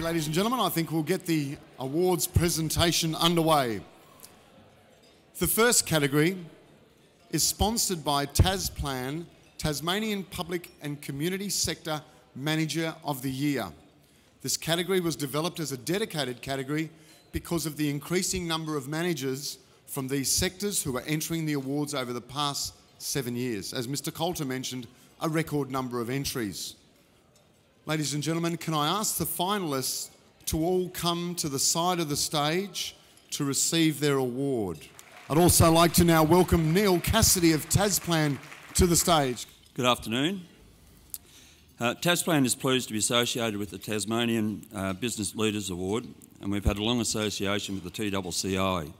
ladies and gentlemen, I think we'll get the awards presentation underway. The first category is sponsored by TasPlan, Tasmanian Public and Community Sector Manager of the Year. This category was developed as a dedicated category because of the increasing number of managers from these sectors who are entering the awards over the past 7 years. As Mr. Coulter mentioned, a record number of entries. Ladies and gentlemen, can I ask the finalists to all come to the side of the stage to receive their award? I'd also like to now welcome Neil Cassidy of TasPlan to the stage. Good afternoon. TasPlan is pleased to be associated with the Tasmanian Business Leaders Award, and we've had a long association with the TCCI.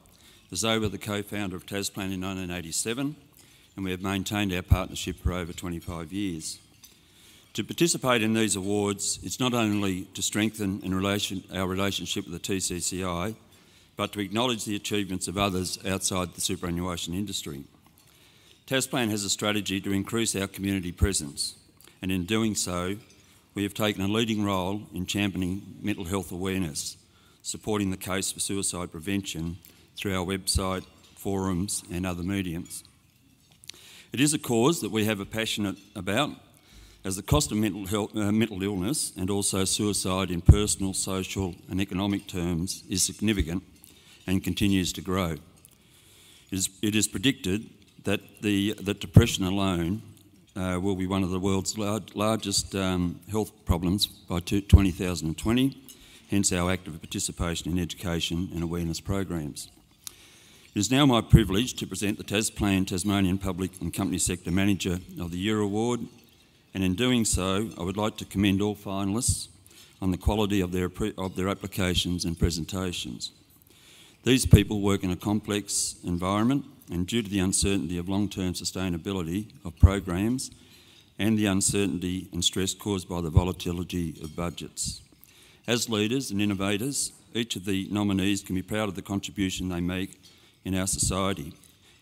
As they were the co-founder of TasPlan in 1987, and we have maintained our partnership for over 25 years. To participate in these awards, it's not only to strengthen our relationship with the TCCI, but to acknowledge the achievements of others outside the superannuation industry. TasPlan has a strategy to increase our community presence, and in doing so, we have taken a leading role in championing mental health awareness, supporting the case for suicide prevention through our website, forums and other mediums. It is a cause that we have a passion about, as the cost of mental illness and also suicide in personal, social and economic terms is significant and continues to grow. It is predicted that that depression alone will be one of the world's largest health problems by 2020, hence our active participation in education and awareness programs. It is now my privilege to present the TasPlan Tasmanian Public and Company Sector Manager of the Year Award, and in doing so, I would like to commend all finalists on the quality of their applications and presentations. These people work in a complex environment, and due to the uncertainty of long-term sustainability of programs and the uncertainty and stress caused by the volatility of budgets. As leaders and innovators, each of the nominees can be proud of the contribution they make in our society,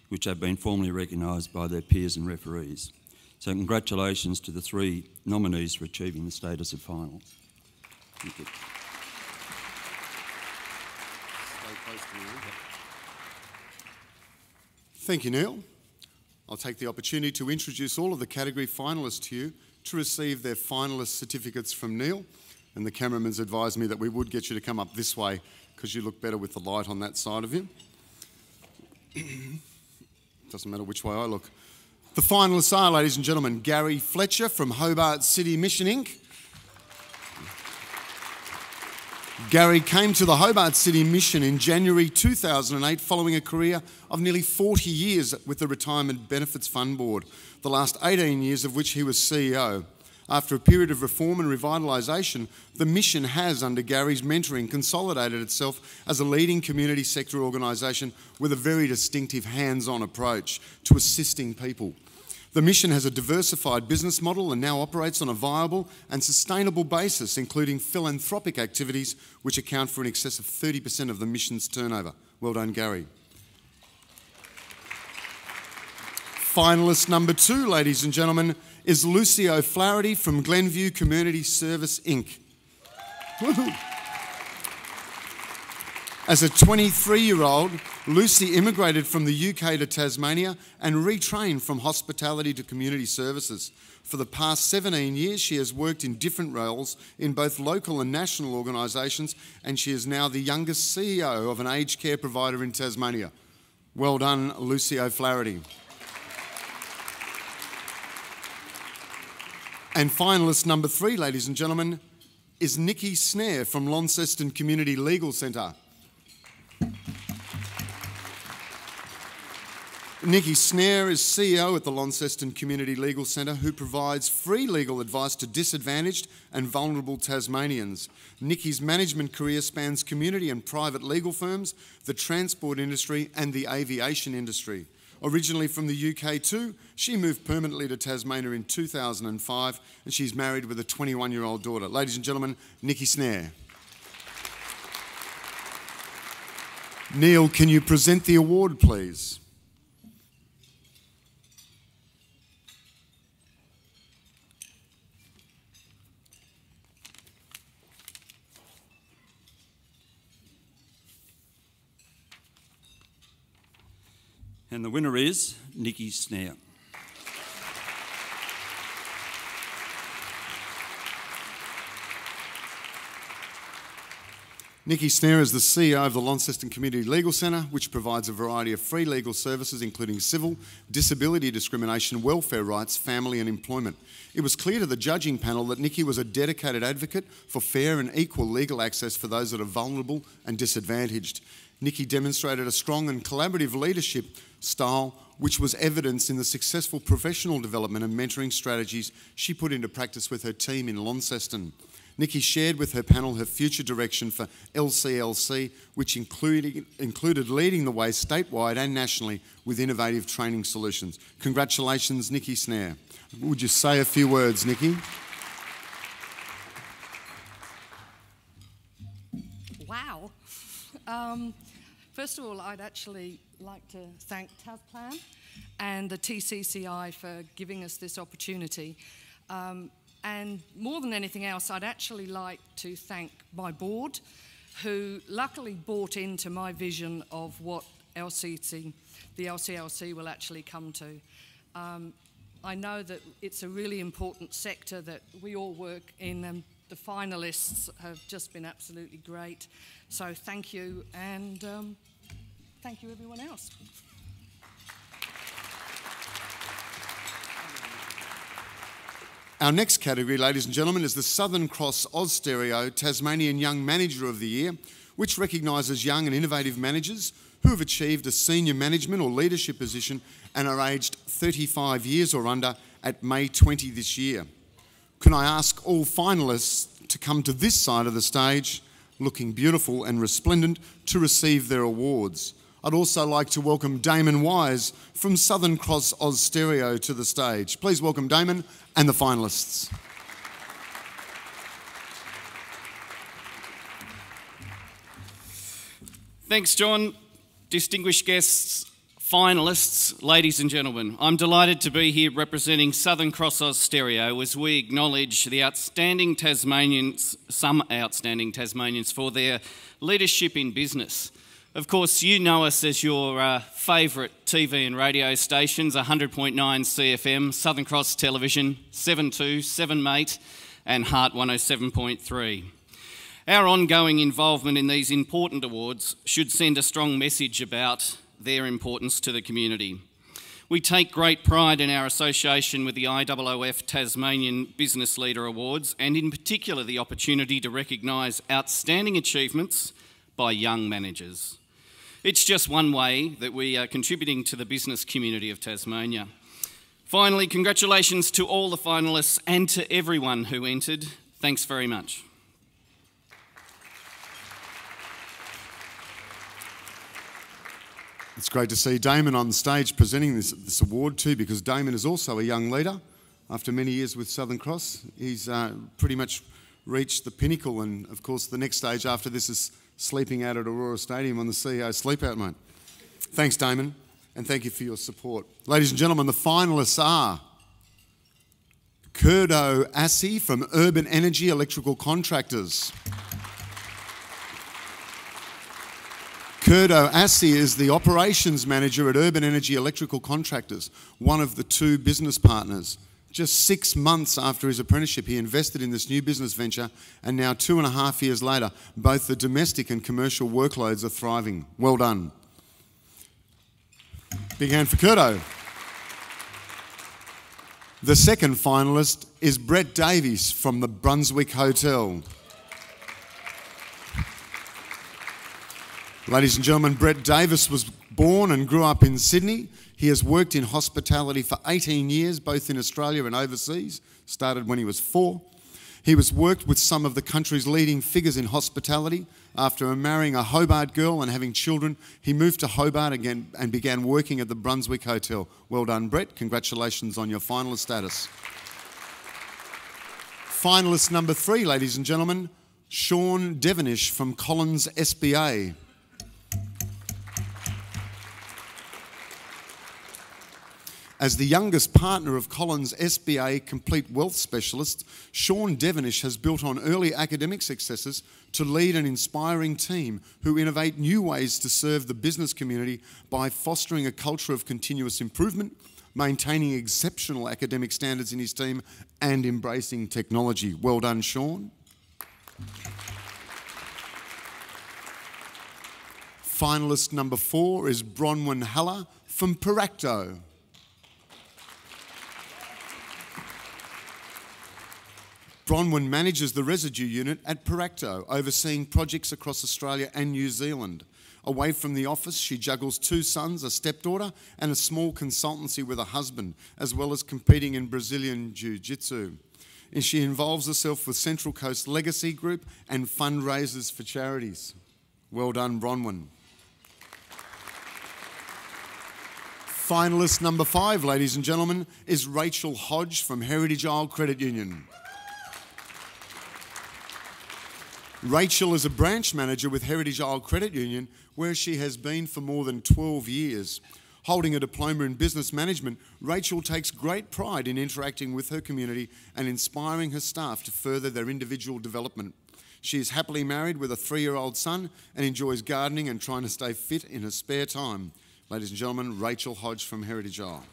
which have been formally recognised by their peers and referees. So congratulations to the 3 nominees for achieving the status of finals. Thank you. Thank you, Neil. I'll take the opportunity to introduce all of the category finalists to you to receive their finalist certificates from Neil. And the cameraman's advised me that we would get you to come up this way because you look better with the light on that side of you. Doesn't matter which way I look. The finalists are, ladies and gentlemen, Gary Fletcher from Hobart City Mission Inc. Gary came to the Hobart City Mission in January 2008 following a career of nearly 40 years with the Retirement Benefits Fund Board, the last 18 years of which he was CEO. After a period of reform and revitalisation, the mission has, under Gary's mentoring, consolidated itself as a leading community sector organisation with a very distinctive hands-on approach to assisting people. The mission has a diversified business model and now operates on a viable and sustainable basis, including philanthropic activities which account for in excess of 30% of the mission's turnover. Well done, Gary. Finalist number 2, ladies and gentlemen, is Lucy O'Flaherty from Glenview Community Service Inc. Woohoo. As a 23-year-old, Lucy immigrated from the UK to Tasmania and retrained from hospitality to community services. For the past 17 years, she has worked in different roles in both local and national organisations, and she is now the youngest CEO of an aged care provider in Tasmania. Well done, Lucy O'Flaherty. And finalist number 3, ladies and gentlemen, is Nikki Snare from Launceston Community Legal Centre. Nikki Snare is CEO at the Launceston Community Legal Centre, who provides free legal advice to disadvantaged and vulnerable Tasmanians. Nikki's management career spans community and private legal firms, the transport industry and the aviation industry. Originally from the UK too, she moved permanently to Tasmania in 2005 and she's married with a 21-year-old daughter. Ladies and gentlemen, Nikki Snare. Neil, can you present the award, please? And the winner is Nikki Snare. Nikki Snare is the CEO of the Launceston Community Legal Centre, which provides a variety of free legal services including civil, disability discrimination, welfare rights, family and employment. It was clear to the judging panel that Nikki was a dedicated advocate for fair and equal legal access for those that are vulnerable and disadvantaged. Nikki demonstrated a strong and collaborative leadership style, which was evidenced in the successful professional development and mentoring strategies she put into practice with her team in Launceston. Nikki shared with her panel her future direction for LCLC, which included leading the way statewide and nationally with innovative training solutions. Congratulations, Nikki Snare. Would you say a few words, Nikki? Wow. First of all, I'd actually like to thank Tasplan and the TCCI for giving us this opportunity. And more than anything else, I'd actually like to thank my board, who luckily bought into my vision of what the LCLC will actually come to. I know that it's a really important sector that we all work in, and the finalists have just been absolutely great. So thank you, and thank you everyone else. Our next category, ladies and gentlemen, is the Southern Cross Austereo Tasmanian Young Manager of the Year, which recognises young and innovative managers who have achieved a senior management or leadership position and are aged 35 years or under at May 20 this year. Can I ask all finalists to come to this side of the stage, looking beautiful and resplendent, to receive their awards? I'd also like to welcome Damon Wise from Southern Cross Austereo to the stage. Please welcome Damon and the finalists. Thanks, John. Distinguished guests, finalists, ladies and gentlemen, I'm delighted to be here representing Southern Cross Austereo as we acknowledge the outstanding Tasmanians, some outstanding Tasmanians, for their leadership in business. Of course, you know us as your favourite TV and radio stations, 100.9 CFM, Southern Cross Television, 7.2, 7 Mate and Heart 107.3. Our ongoing involvement in these important awards should send a strong message about their importance to the community. We take great pride in our association with the IOOF Tasmanian Business Leader Awards, and in particular the opportunity to recognise outstanding achievements by young managers. It's just one way that we are contributing to the business community of Tasmania. Finally, congratulations to all the finalists and to everyone who entered. Thanks very much. It's great to see Damon on stage presenting this award too, because Damon is also a young leader. After many years with Southern Cross, he's pretty much reached the pinnacle, and of course the next stage after this is sleeping out at Aurora Stadium on the CEO sleep out, mate. Thanks, Damon, and thank you for your support. Ladies and gentlemen, the finalists are Kurdo Assi from Urban Energy Electrical Contractors. Kurdo Assi is the operations manager at Urban Energy Electrical Contractors, one of the two business partners. Just 6 months after his apprenticeship, he invested in this new business venture, and now 2.5 years later, both the domestic and commercial workloads are thriving. Well done. Big hand for Kurdo. The second finalist is Brett Davies from the Brunswick Hotel. Ladies and gentlemen, Brett Davis was born and grew up in Sydney. He has worked in hospitality for 18 years, both in Australia and overseas. Started when he was 4. He has worked with some of the country's leading figures in hospitality. After marrying a Hobart girl and having children, he moved to Hobart again and began working at the Brunswick Hotel. Well done, Brett. Congratulations on your finalist status. Finalist number 3, ladies and gentlemen, Sean Devonish from Collins SBA. As the youngest partner of Collins SBA Complete Wealth Specialist, Sean Devonish has built on early academic successes to lead an inspiring team who innovate new ways to serve the business community by fostering a culture of continuous improvement, maintaining exceptional academic standards in his team, and embracing technology. Well done, Sean. Finalist number 4 is Bronwyn Haller from Paracto. Bronwyn manages the residue unit at Paracto, overseeing projects across Australia and New Zealand. Away from the office, she juggles 2 sons, a stepdaughter, and a small consultancy with a husband, as well as competing in Brazilian Jiu-Jitsu. And she involves herself with Central Coast Legacy Group and fundraisers for charities. Well done, Bronwyn. Finalist number 5, ladies and gentlemen, is Rachel Hodge from Heritage Isle Credit Union. Rachel is a branch manager with Heritage Isle Credit Union, where she has been for more than 12 years. Holding a diploma in business management, Rachel takes great pride in interacting with her community and inspiring her staff to further their individual development. She is happily married with a 3-year-old son and enjoys gardening and trying to stay fit in her spare time. Ladies and gentlemen, Rachel Hodge from Heritage Isle.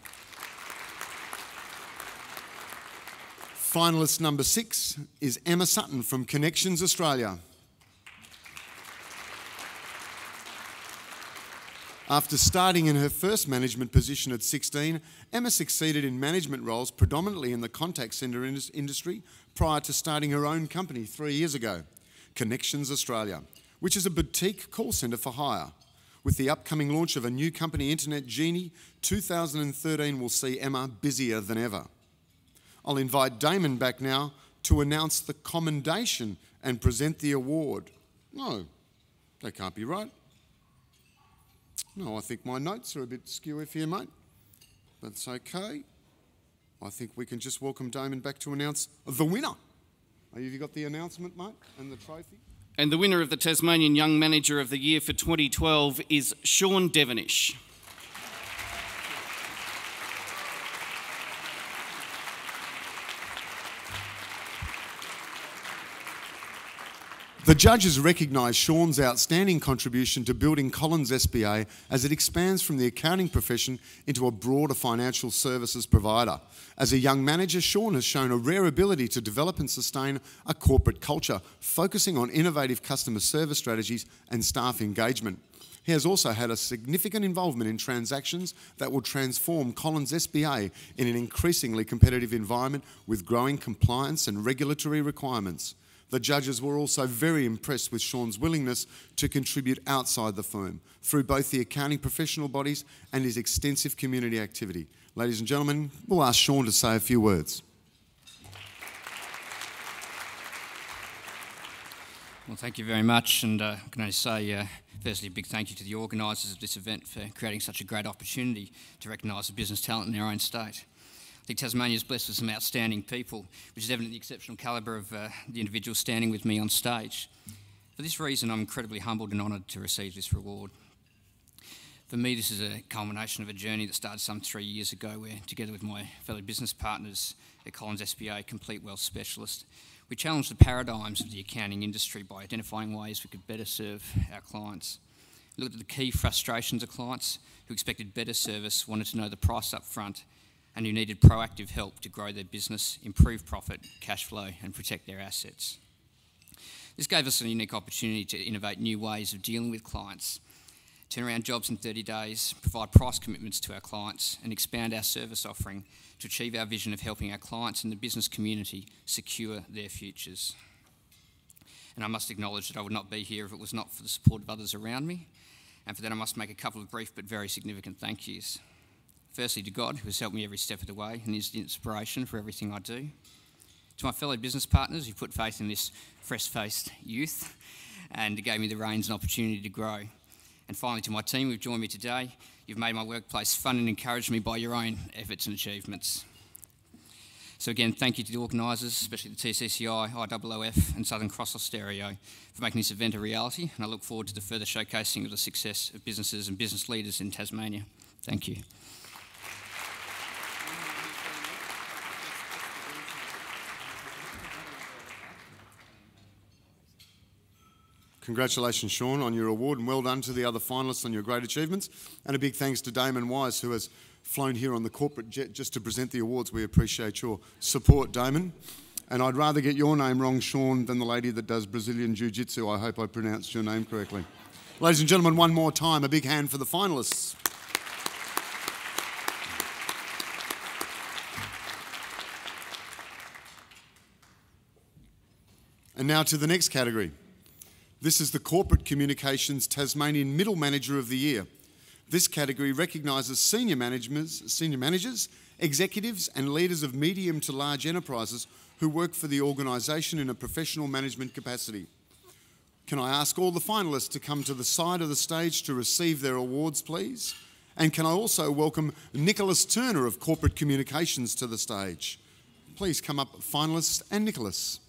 Finalist number 6 is Emma Sutton from Connections Australia. After starting in her first management position at 16, Emma succeeded in management roles predominantly in the contact centre industry prior to starting her own company 3 years ago, Connections Australia, which is a boutique call centre for hire. With the upcoming launch of a new company, Internet Genie, 2013 will see Emma busier than ever. I'll invite Damon back now to announce the commendation and present the award. No, that can't be right. No, I think my notes are a bit skewy here, mate. That's okay. I think we can just welcome Damon back to announce the winner. Have you got the announcement, mate, and the trophy? And the winner of the Tasmanian Young Manager of the Year for 2012 is Sean Devonish. The judges recognise Sean's outstanding contribution to building Collins SBA as it expands from the accounting profession into a broader financial services provider. As a young manager, Sean has shown a rare ability to develop and sustain a corporate culture, focusing on innovative customer service strategies and staff engagement. He has also had a significant involvement in transactions that will transform Collins SBA in an increasingly competitive environment with growing compliance and regulatory requirements. The judges were also very impressed with Sean's willingness to contribute outside the firm through both the accounting professional bodies and his extensive community activity. Ladies and gentlemen, we'll ask Sean to say a few words. Well, thank you very much, and I can only say, firstly, a big thank you to the organisers of this event for creating such a great opportunity to recognise the business talent in our own state. I think Tasmania is blessed with some outstanding people, which is evident in the exceptional calibre of the individuals standing with me on stage. For this reason, I'm incredibly humbled and honoured to receive this reward. For me, this is a culmination of a journey that started some 3 years ago where, together with my fellow business partners at Collins SBA Complete Wealth Specialist, we challenged the paradigms of the accounting industry by identifying ways we could better serve our clients. We looked at the key frustrations of clients who expected better service, wanted to know the price up front, and who needed proactive help to grow their business, improve profit, cash flow, and protect their assets. This gave us a unique opportunity to innovate new ways of dealing with clients, turn around jobs in 30 days, provide price commitments to our clients, and expand our service offering to achieve our vision of helping our clients and the business community secure their futures. And I must acknowledge that I would not be here if it was not for the support of others around me, and for that I must make a couple of brief but very significant thank yous. Firstly, to God, who has helped me every step of the way and is the inspiration for everything I do. To my fellow business partners who put faith in this fresh-faced youth and gave me the reins and opportunity to grow. And finally, to my team who've joined me today, you've made my workplace fun and encouraged me by your own efforts and achievements. So again, thank you to the organisers, especially the TCCI, IOOF and Southern Cross Austereo for making this event a reality, and I look forward to the further showcasing of the success of businesses and business leaders in Tasmania. Thank you. Congratulations, Sean, on your award, and well done to the other finalists on your great achievements. And a big thanks to Damon Wise, who has flown here on the corporate jet just to present the awards. We appreciate your support, Damon. And I'd rather get your name wrong, Sean, than the lady that does Brazilian Jiu-Jitsu. I hope I pronounced your name correctly. Ladies and gentlemen, one more time, a big hand for the finalists. And now to the next category. This is the Corporate Communications Tasmanian Middle Manager of the Year. This category recognises senior managers, executives and leaders of medium to large enterprises who work for the organisation in a professional management capacity. Can I ask all the finalists to come to the side of the stage to receive their awards, please? And can I also welcome Nicholas Turner of Corporate Communications to the stage? Please come up, finalists, and Nicholas.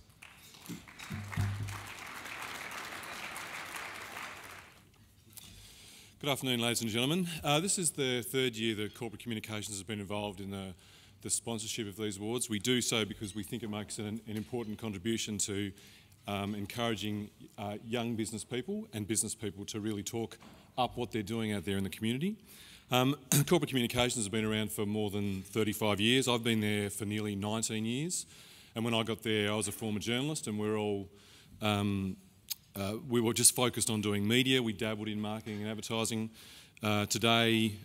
Good afternoon, ladies and gentlemen. This is the third year that Corporate Communications has been involved in the sponsorship of these awards. We do so because we think it makes an important contribution to encouraging young business people and business people to really talk up what they're doing out there in the community. Corporate Communications has been around for more than 35 years. I've been there for nearly 19 years. And when I got there, I was a former journalist, and we're all we were just focused on doing media. We dabbled in marketing and advertising. Today,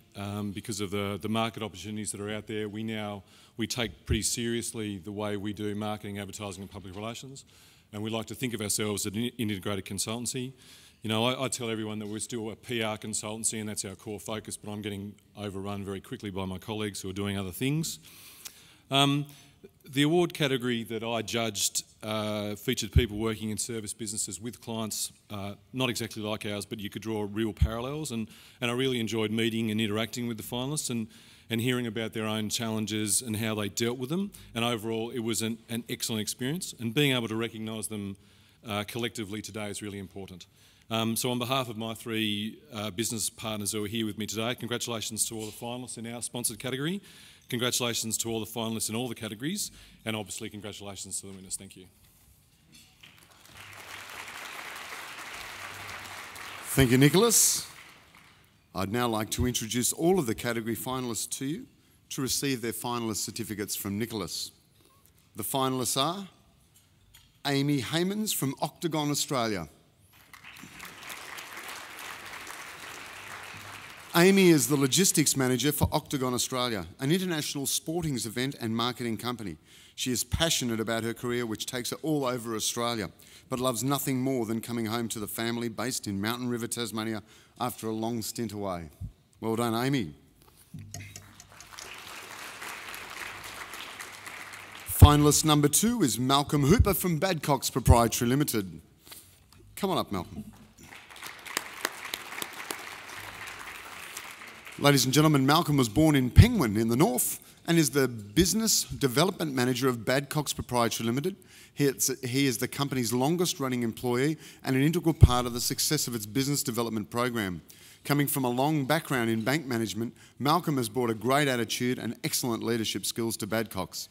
because of the market opportunities that are out there, we take pretty seriously the way we do marketing, advertising and public relations. And we like to think of ourselves as an integrated consultancy. You know, I tell everyone that we're still a PR consultancy and that's our core focus, but I'm getting overrun very quickly by my colleagues who are doing other things. The award category that I judged featured people working in service businesses with clients, not exactly like ours, but you could draw real parallels. And I really enjoyed meeting and interacting with the finalists and hearing about their own challenges and how they dealt with them. And overall, it was an excellent experience. And being able to recognise them collectively today is really important. So on behalf of my three business partners who are here with me today, congratulations to all the finalists in our sponsored category. Congratulations to all the finalists in all the categories, and obviously congratulations to the winners. Thank you. Thank you, Nicholas. I'd now like to introduce all of the category finalists to you to receive their finalist certificates from Nicholas. The finalists are Amy Haymans from Octagon, Australia. Amy is the Logistics Manager for Octagon Australia, an international sportings event and marketing company. She is passionate about her career, which takes her all over Australia, but loves nothing more than coming home to the family based in Mountain River, Tasmania, after a long stint away. Well done, Amy. Finalist number 2 is Malcolm Hooper from Badcock's Proprietary Limited. Come on up, Malcolm. Ladies and gentlemen, Malcolm was born in Penguin in the north and is the Business Development Manager of Badcock's Proprietary Limited. He is the company's longest running employee and an integral part of the success of its business development program. Coming from a long background in bank management, Malcolm has brought a great attitude and excellent leadership skills to Badcock's.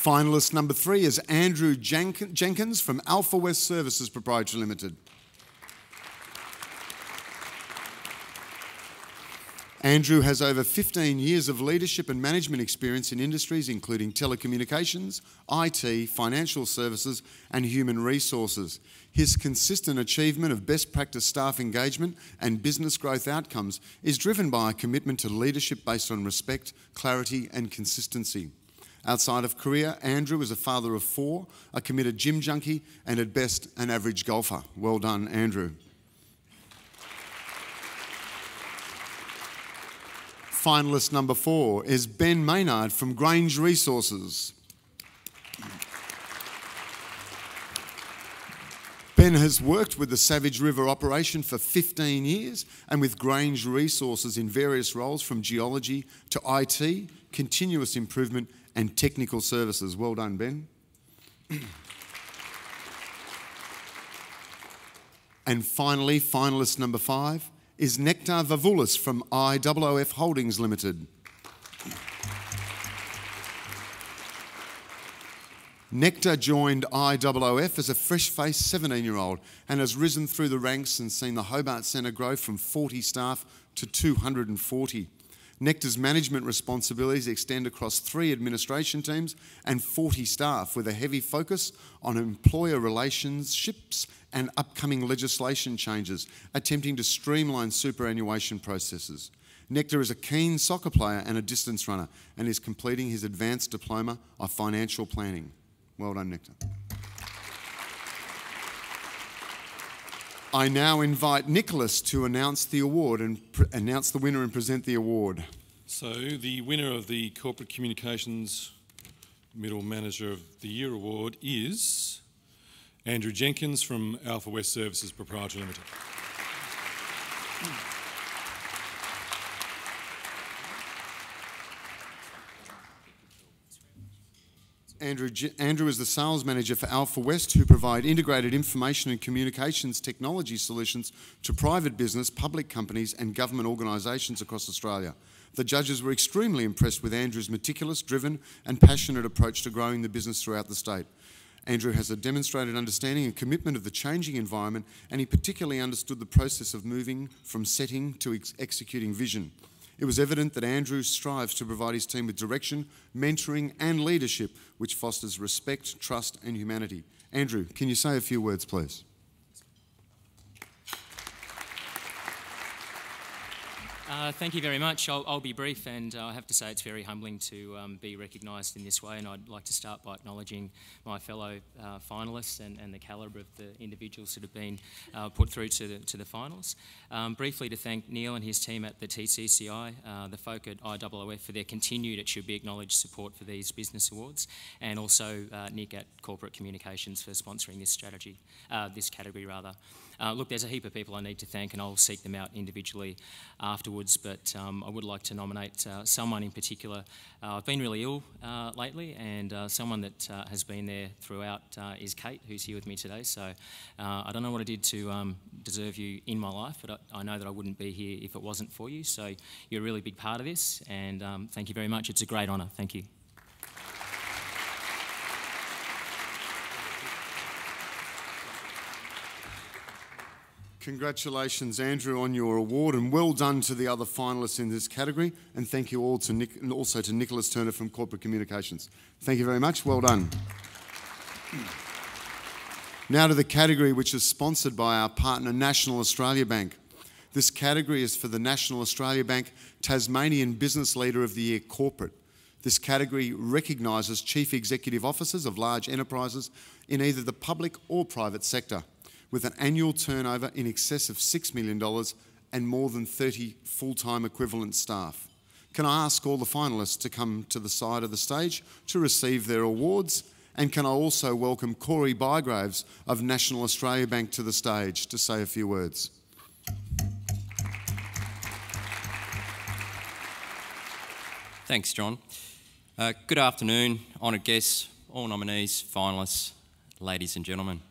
Finalist number 3 is Andrew Jenkins from Alpha West Services Proprietary Limited. Andrew has over 15 years of leadership and management experience in industries including telecommunications, IT, financial services and human resources. His consistent achievement of best practice staff engagement and business growth outcomes is driven by a commitment to leadership based on respect, clarity and consistency. Outside of career, Andrew is a father of 4, a committed gym junkie, and at best, an average golfer. Well done, Andrew. Finalist number 4 is Ben Maynard from Grange Resources. Ben has worked with the Savage River operation for 15 years and with Grange Resources in various roles from geology to IT, continuous improvement and technical services. Well done, Ben. And finally, finalist number 5 is Nectar Vavoulis from IOOF Holdings Limited. Nectar joined IOOF as a fresh-faced 17-year-old and has risen through the ranks and seen the Hobart Centre grow from 40 staff to 240. Nectar's management responsibilities extend across 3 administration teams and 40 staff, with a heavy focus on employer relationships and upcoming legislation changes, attempting to streamline superannuation processes. Nectar is a keen soccer player and a distance runner and is completing his advanced diploma of financial planning. Well done, Nectar. I now invite Nicholas to announce the award and announce the winner and present the award. So the winner of the Corporate Communications Middle Manager of the Year award is Andrew Jenkins from Alpha West Services Proprietary Limited. Andrew is the sales manager for Alpha West, who provide integrated information and communications technology solutions to private business, public companies and government organisations across Australia. The judges were extremely impressed with Andrew's meticulous, driven and passionate approach to growing the business throughout the state. Andrew has a demonstrated understanding and commitment of the changing environment, and he particularly understood the process of moving from setting to executing vision. It was evident that Andrew strives to provide his team with direction, mentoring and leadership, which fosters respect, trust and humanity. Andrew, can you say a few words, please? Thank you very much. I'll be brief, and I have to say it's very humbling to be recognised in this way, and I'd like to start by acknowledging my fellow finalists and the calibre of the individuals that have been put through to the finals. Briefly to thank Neil and his team at the TCCI, the folk at IOOF for their continued, it should be acknowledged, support for these business awards, and also Nick at Corporate Communications for sponsoring this this category rather. Look, there's a heap of people I need to thank, and I'll seek them out individually afterwards, but I would like to nominate someone in particular. I've been really ill lately, and someone that has been there throughout is Kate, who's here with me today. So I don't know what I did to deserve you in my life, but I know that I wouldn't be here if it wasn't for you. So you're a really big part of this, and thank you very much. It's a great honour. Thank you. Congratulations, Andrew, on your award, and well done to the other finalists in this category. And thank you all to Nick, and also to Nicholas Turner from Corporate Communications. Thank you very much. Well done. Now to the category which is sponsored by our partner, National Australia Bank. This category is for the National Australia Bank Tasmanian Business Leader of the Year Corporate. This category recognises chief executive officers of large enterprises in either the public or private sector, with an annual turnover in excess of $6 million and more than 30 full-time equivalent staff. Can I ask all the finalists to come to the side of the stage to receive their awards? And can I also welcome Corey Bygraves of National Australia Bank to the stage to say a few words? Thanks, John. Good afternoon, honoured guests, all nominees, finalists, ladies and gentlemen.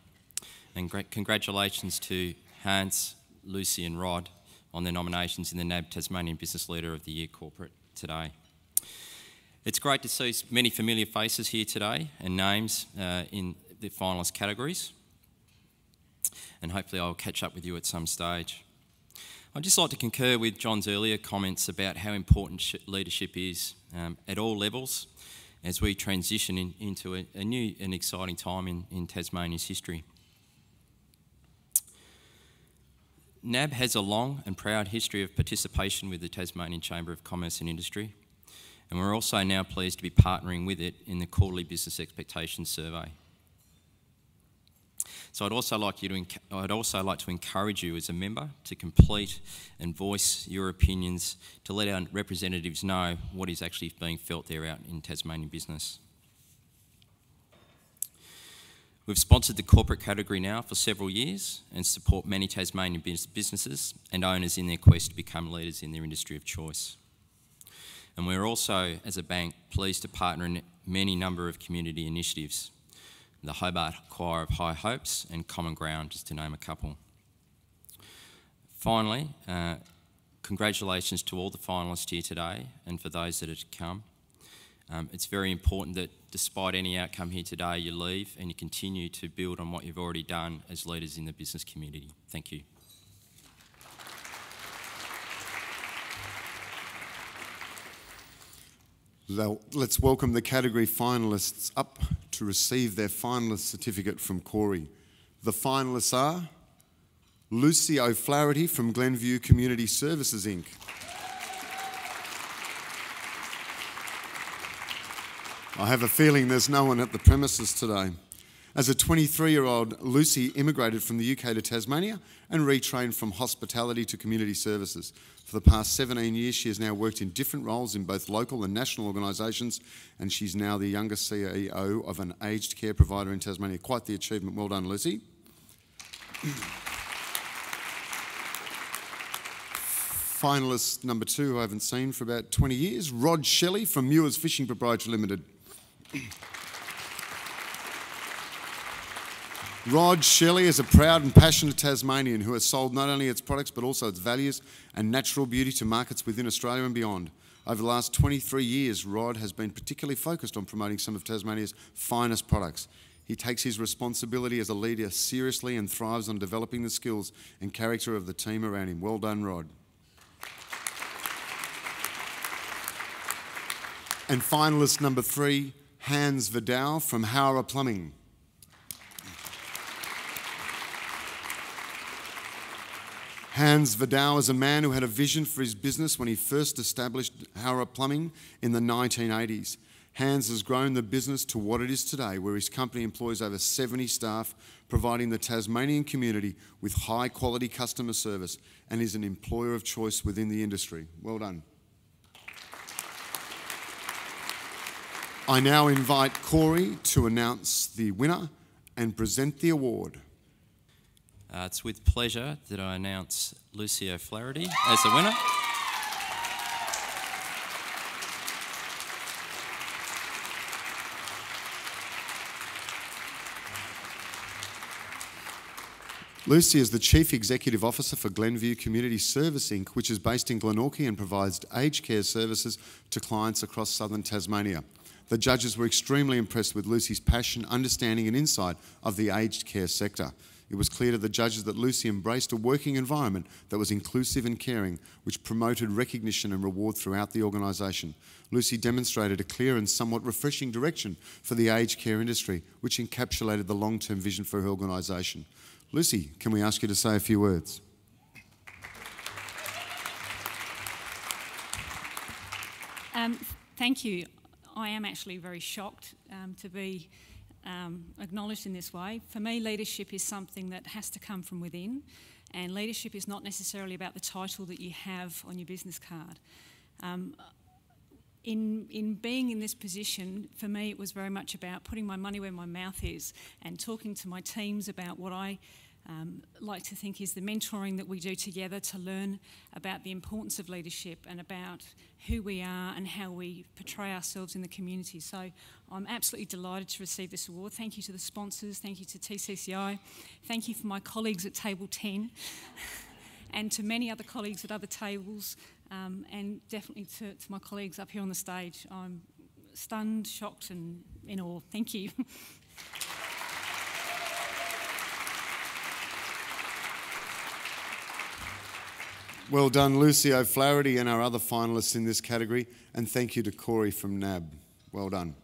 And congratulations to Hans, Lucy and Rod on their nominations in the NAB Tasmanian Business Leader of the Year Corporate today. It's great to see many familiar faces here today and names in the finalist categories, and hopefully I'll catch up with you at some stage. I'd just like to concur with John's earlier comments about how important leadership is at all levels as we transition into a new and exciting time in Tasmania's history. NAB has a long and proud history of participation with the Tasmanian Chamber of Commerce and Industry, and we're also now pleased to be partnering with it in the quarterly business expectations survey. So I'd also like to encourage you as a member to complete and voice your opinions to let our representatives know what is actually being felt there out in Tasmanian business. We've sponsored the corporate category now for several years and support many Tasmanian businesses and owners in their quest to become leaders in their industry of choice. And we're also, as a bank, pleased to partner in many number of community initiatives, the Hobart Choir of High Hopes and Common Ground, just to name a couple. Finally, congratulations to all the finalists here today and for those that are to come. It's very important that despite any outcome here today, you leave and you continue to build on what you've already done as leaders in the business community. Thank you. Let's welcome the category finalists up to receive their finalist certificate from Corey. The finalists are Lucy O'Flaherty from Glenview Community Services Inc. I have a feeling there's no one at the premises today. As a 23-year-old, Lucy immigrated from the UK to Tasmania and retrained from hospitality to community services. For the past 17 years, she has now worked in different roles in both local and national organisations, and she's now the youngest CEO of an aged care provider in Tasmania. Quite the achievement. Well done, Lucy. Finalist number 2, who I haven't seen for about 20 years, Rod Shelley from Muir's Fishing Proprietary Limited. Rod Shelley is a proud and passionate Tasmanian who has sold not only its products but also its values and natural beauty to markets within Australia and beyond. Over the last 23 years, Rod has been particularly focused on promoting some of Tasmania's finest products. He takes his responsibility as a leader seriously and thrives on developing the skills and character of the team around him. Well done, Rod. And finalist number 3, Hans Vidal from Howrah Plumbing. Hans Vidal is a man who had a vision for his business when he first established Howrah Plumbing in the 1980s. Hans has grown the business to what it is today, where his company employs over 70 staff, providing the Tasmanian community with high-quality customer service, and is an employer of choice within the industry. Well done. I now invite Corey to announce the winner and present the award. It's with pleasure that I announce Lucy O'Flaherty as the winner. Lucy is the Chief Executive Officer for Glenview Community Service Inc., which is based in Glenorchy and provides aged care services to clients across southern Tasmania. The judges were extremely impressed with Lucy's passion, understanding and insight of the aged care sector. It was clear to the judges that Lucy embraced a working environment that was inclusive and caring, which promoted recognition and reward throughout the organisation. Lucy demonstrated a clear and somewhat refreshing direction for the aged care industry, which encapsulated the long-term vision for her organisation. Lucy, can we ask you to say a few words? Thank you. I am actually very shocked to be acknowledged in this way. For me, leadership is something that has to come from within, and leadership is not necessarily about the title that you have on your business card. In being in this position, for me, it was very much about putting my money where my mouth is and talking to my teams about what I like to think is the mentoring that we do together to learn about the importance of leadership and about who we are and how we portray ourselves in the community. So I'm absolutely delighted to receive this award. Thank you to the sponsors, thank you to TCCI, thank you for my colleagues at table 10 and to many other colleagues at other tables, and definitely to my colleagues up here on the stage. I'm stunned, shocked and in awe. Thank you. Well done, Lucy O'Flaherty and our other finalists in this category, and thank you to Corey from NAB. Well done.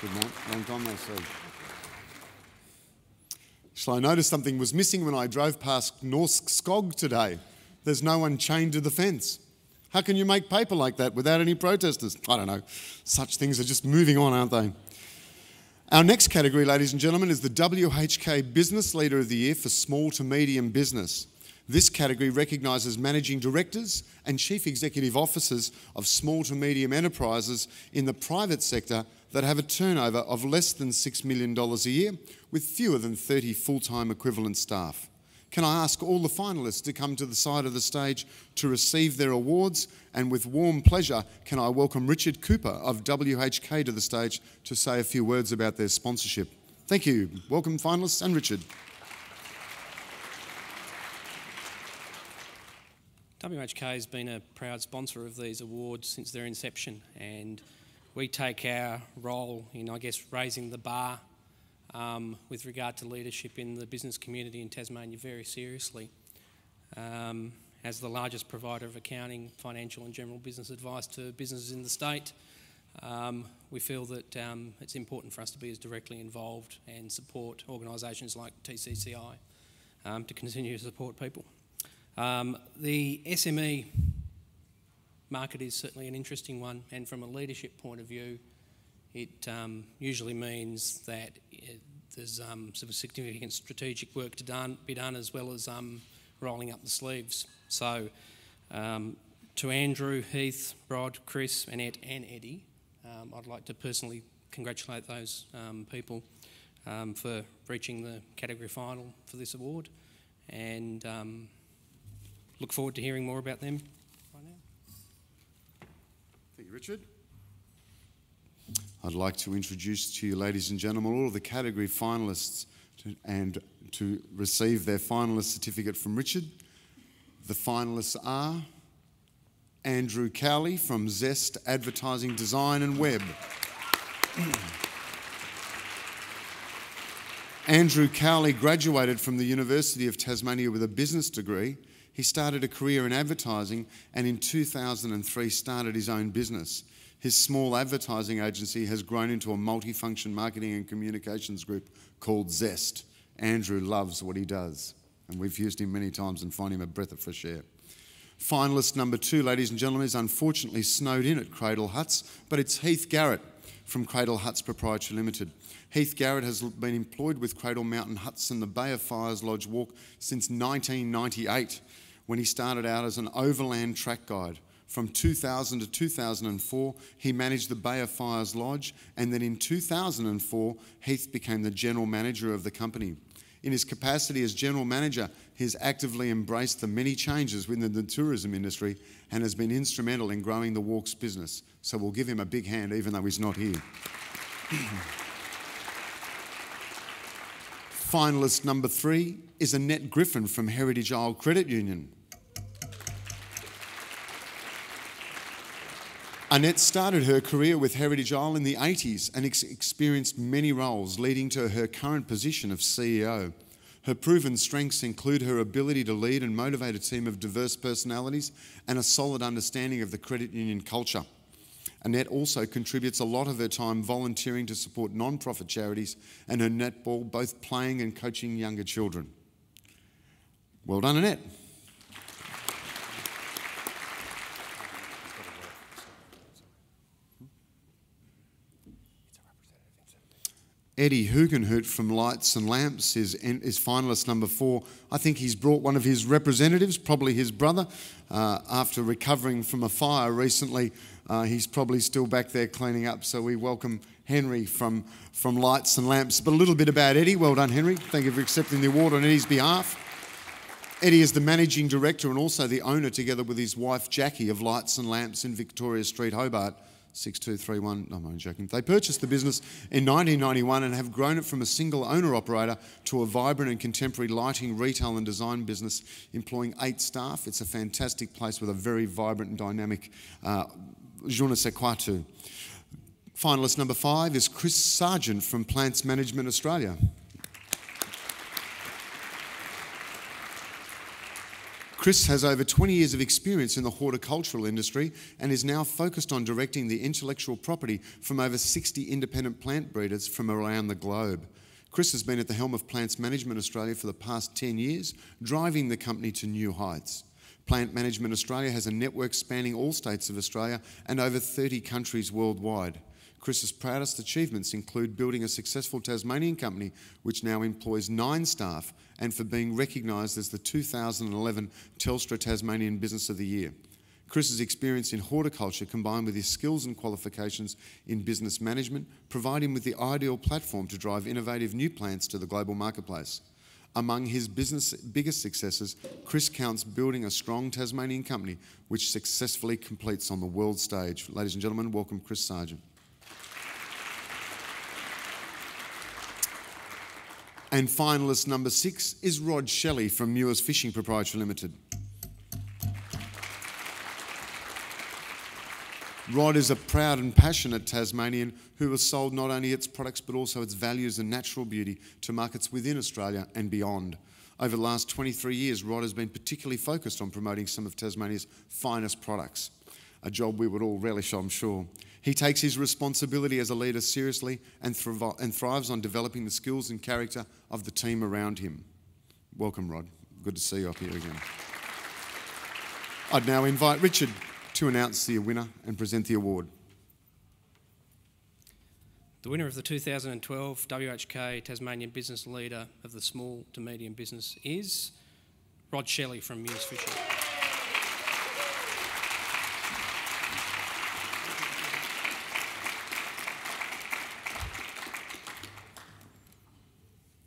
Good morning. Long time no see. Shall I notice something was missing when I drove past Norsk Skog today? There's no one chained to the fence. How can you make paper like that without any protesters? I don't know. Such things are just moving on, aren't they? Our next category, ladies and gentlemen, is the WHK Business Leader of the Year for Small to Medium Business. This category recognises managing directors and chief executive officers of small to medium enterprises in the private sector that have a turnover of less than $6 million a year with fewer than 30 full-time equivalent staff. Can I ask all the finalists to come to the side of the stage to receive their awards? And with warm pleasure, can I welcome Richard Cooper of WHK to the stage to say a few words about their sponsorship. Thank you. Welcome, finalists, and Richard. WHK has been a proud sponsor of these awards since their inception, and we take our role in, I guess, raising the bar with regard to leadership in the business community in Tasmania very seriously. As the largest provider of accounting, financial and general business advice to businesses in the state, we feel that it's important for us to be as directly involved and support organisations like TCCI to continue to support people. The SME market is certainly an interesting one, and from a leadership point of view, it usually means that there's some significant strategic work to be done, as well as rolling up the sleeves. So to Andrew, Heath, Rod, Chris, Annette and Eddie, I'd like to personally congratulate those people for reaching the category final for this award, and look forward to hearing more about them right now. Thank you, Richard. I'd like to introduce to you, ladies and gentlemen, all of the category finalists to receive their finalist certificate from Richard. The finalists are Andrew Cowley from Zest Advertising Design and Web. Andrew Cowley graduated from the University of Tasmania with a business degree. He started a career in advertising and in 2003 started his own business. His small advertising agency has grown into a multifunction marketing and communications group called Zest. Andrew loves what he does, and we've used him many times and find him a breath of fresh air. Finalist number 2, ladies and gentlemen, is unfortunately snowed in at Cradle Huts, but it's Heath Garrett from Cradle Huts Proprietary Limited. Heath Garrett has been employed with Cradle Mountain Huts and the Bay of Fires Lodge Walk since 1998, when he started out as an overland track guide. From 2000 to 2004, he managed the Bay of Fires Lodge, and then in 2004, Heath became the general manager of the company. In his capacity as general manager, he has actively embraced the many changes within the tourism industry and has been instrumental in growing the Walks business. So we'll give him a big hand, even though he's not here. Finalist number 3 is Annette Griffin from Heritage Isle Credit Union. Annette started her career with Heritage Isle in the 80s and experienced many roles, leading to her current position of CEO. Her proven strengths include her ability to lead and motivate a team of diverse personalities and a solid understanding of the credit union culture. Annette also contributes a lot of her time volunteering to support non-profit charities and her netball, both playing and coaching younger children. Well done, Annette. Eddie Hugenhout from Lights and Lamps is finalist number 4. I think he's brought one of his representatives, probably his brother, after recovering from a fire recently. He's probably still back there cleaning up, so we welcome Henry from Lights and Lamps. But a little bit about Eddie. Well done, Henry. Thank you for accepting the award on Eddie's behalf. Eddie is the managing director and also the owner, together with his wife Jackie, of Lights and Lamps in Victoria Street, Hobart. 6231, no, I'm only joking. They purchased the business in 1991 and have grown it from a single owner-operator to a vibrant and contemporary lighting, retail and design business employing 8 staff. It's a fantastic place with a very vibrant and dynamic je ne sais quoi tout. Finalist number 5 is Chris Sargent from Plants Management Australia. Chris has over 20 years of experience in the horticultural industry and is now focused on directing the intellectual property from over 60 independent plant breeders from around the globe. Chris has been at the helm of Plants Management Australia for the past 10 years, driving the company to new heights. Plant Management Australia has a network spanning all states of Australia and over 30 countries worldwide. Chris's proudest achievements include building a successful Tasmanian company which now employs 9 staff, and for being recognised as the 2011 Telstra Tasmanian Business of the Year. Chris's experience in horticulture, combined with his skills and qualifications in business management, provide him with the ideal platform to drive innovative new plants to the global marketplace. Among his biggest successes, Chris counts building a strong Tasmanian company which successfully competes on the world stage. Ladies and gentlemen, welcome Chris Sargent. And finalist number 6 is Rod Shelley from Muir's Fishing Proprietary Limited. Rod is a proud and passionate Tasmanian who has sold not only its products but also its values and natural beauty to markets within Australia and beyond. Over the last 23 years, Rod has been particularly focused on promoting some of Tasmania's finest products, a job we would all relish, I'm sure. He takes his responsibility as a leader seriously and thrives on developing the skills and character of the team around him. Welcome, Rod. Good to see you up here again. I'd now invite Richard to announce the winner and present the award. The winner of the 2012 WHK Tasmanian Business Leader of the Small to Medium Business is Rod Shelley from Mears Fishing.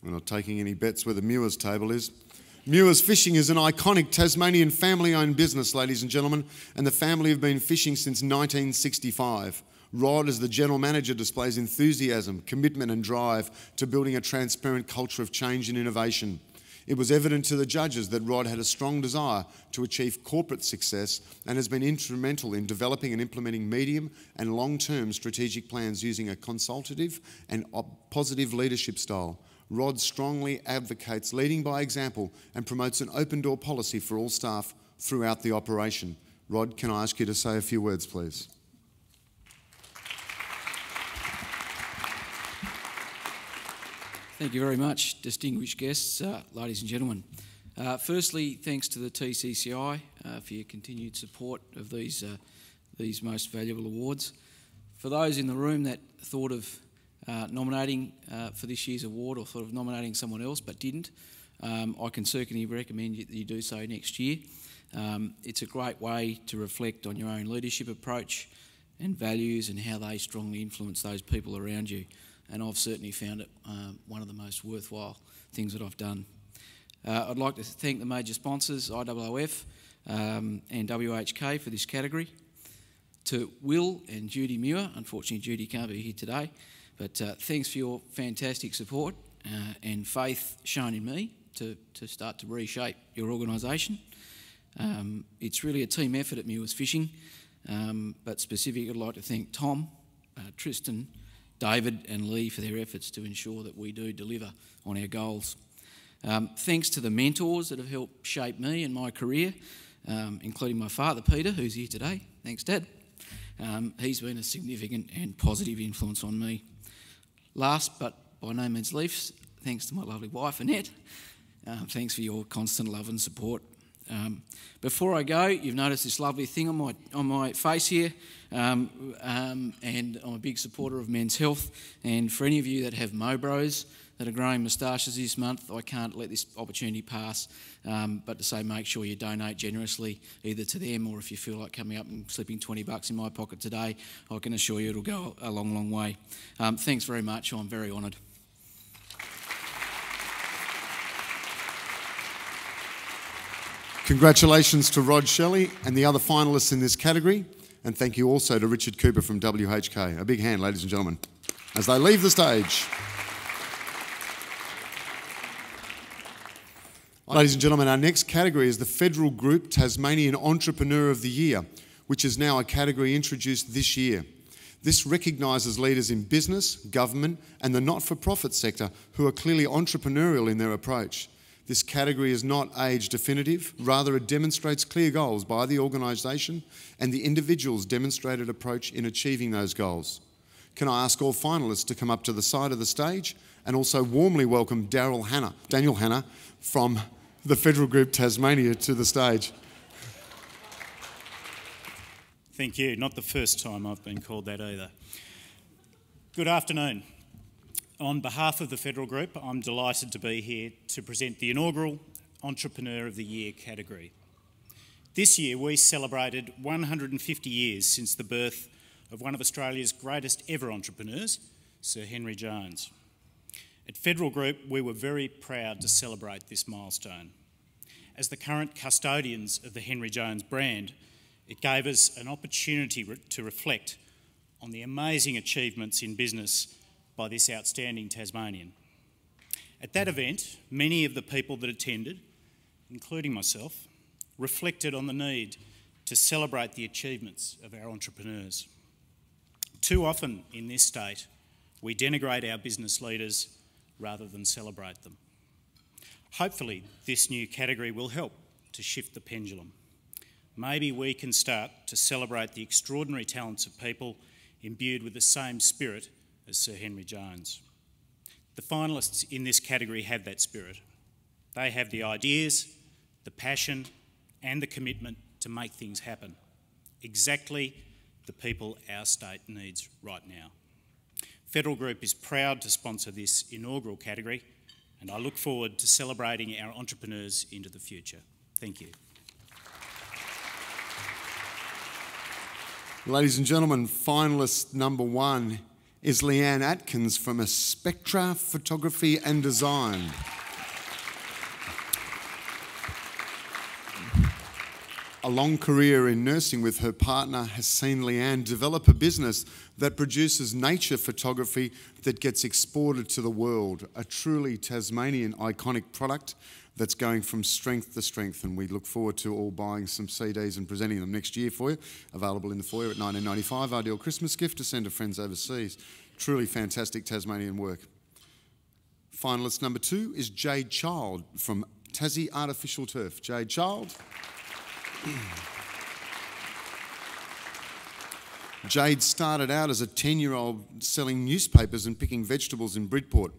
We're not taking any bets where the Mears table is. Mears Fishing is an iconic Tasmanian family-owned business, ladies and gentlemen, and the family have been fishing since 1965. Rod, as the General Manager, displays enthusiasm, commitment and drive to building a transparent culture of change and innovation. It was evident to the judges that Rod had a strong desire to achieve corporate success and has been instrumental in developing and implementing medium and long-term strategic plans using a consultative and positive leadership style. Rod strongly advocates leading by example and promotes an open-door policy for all staff throughout the operation. Rod, can I ask you to say a few words, please? Thank you very much, distinguished guests, ladies and gentlemen. Firstly, thanks to the TCCI for your continued support of these most valuable awards. For those in the room that thought of nominating for this year's award or thought of nominating someone else but didn't, I can certainly recommend that you do so next year. It's a great way to reflect on your own leadership approach and values and how they strongly influence those people around you. And I've certainly found it one of the most worthwhile things that I've done. I'd like to thank the major sponsors, IOOF and WHK, for this category. To Will and Judy Muir, unfortunately Judy can't be here today, but thanks for your fantastic support and faith shown in me to start to reshape your organisation. It's really a team effort at Mears Fishing, but specifically I'd like to thank Tom, Tristan, David and Lee for their efforts to ensure that we do deliver on our goals. Thanks to the mentors that have helped shape me and my career, including my father Peter, who's here today. Thanks, Dad. He's been a significant and positive influence on me. Last but by no means least, thanks to my lovely wife Annette. Thanks for your constant love and support. Before I go, you've noticed this lovely thing on my face here, and I'm a big supporter of men's health. And for any of you that have mobros that are growing moustaches this month, I can't let this opportunity pass, but to say make sure you donate generously either to them, or if you feel like coming up and slipping $20 in my pocket today, I can assure you it'll go a long, long way. Thanks very much. I'm very honoured. Congratulations to Rod Shelley and the other finalists in this category, and thank you also to Richard Cooper from WHK. A big hand, ladies and gentlemen, as they leave the stage. Ladies and gentlemen, our next category is the Federal Group Tasmanian Entrepreneur of the Year, which is now a category introduced this year. This recognises leaders in business, government and the not-for-profit sector who are clearly entrepreneurial in their approach. This category is not age definitive, rather it demonstrates clear goals by the organisation and the individual's demonstrated approach in achieving those goals. Can I ask all finalists to come up to the side of the stage and also warmly welcome Daniel Hanna from the Federal Group Tasmania to the stage. Thank you. Not the first time I've been called that either. Good afternoon. On behalf of the Federal Group, I'm delighted to be here to present the inaugural Entrepreneur of the Year category. This year we celebrated 150 years since the birth of one of Australia's greatest ever entrepreneurs, Sir Henry Jones. At Federal Group, we were very proud to celebrate this milestone. As the current custodians of the Henry Jones brand, it gave us an opportunity to reflect on the amazing achievements in business by this outstanding Tasmanian. At that event, many of the people that attended, including myself, reflected on the need to celebrate the achievements of our entrepreneurs. Too often in this state, we denigrate our business leaders rather than celebrate them. Hopefully, this new category will help to shift the pendulum. Maybe we can start to celebrate the extraordinary talents of people imbued with the same spirit as Sir Henry Jones. The finalists in this category have that spirit. They have the ideas, the passion, and the commitment to make things happen. Exactly the people our state needs right now. Federal Group is proud to sponsor this inaugural category, and I look forward to celebrating our entrepreneurs into the future. Thank you. Ladies and gentlemen, finalist number 1 is Leanne Atkins from Spectra Photography and Design. A long career in nursing with her partner has seen Leanne develop a business that produces nature photography that gets exported to the world, a truly Tasmanian iconic product that's going from strength to strength, and we look forward to all buying some CDs and presenting them next year for you, available in the foyer at $19.95, ideal Christmas gift to send to friends overseas. Truly fantastic Tasmanian work. Finalist number 2 is Jade Child from Tassie Artificial Turf. Jade Child. Jade started out as a 10-year-old selling newspapers and picking vegetables in Bridport.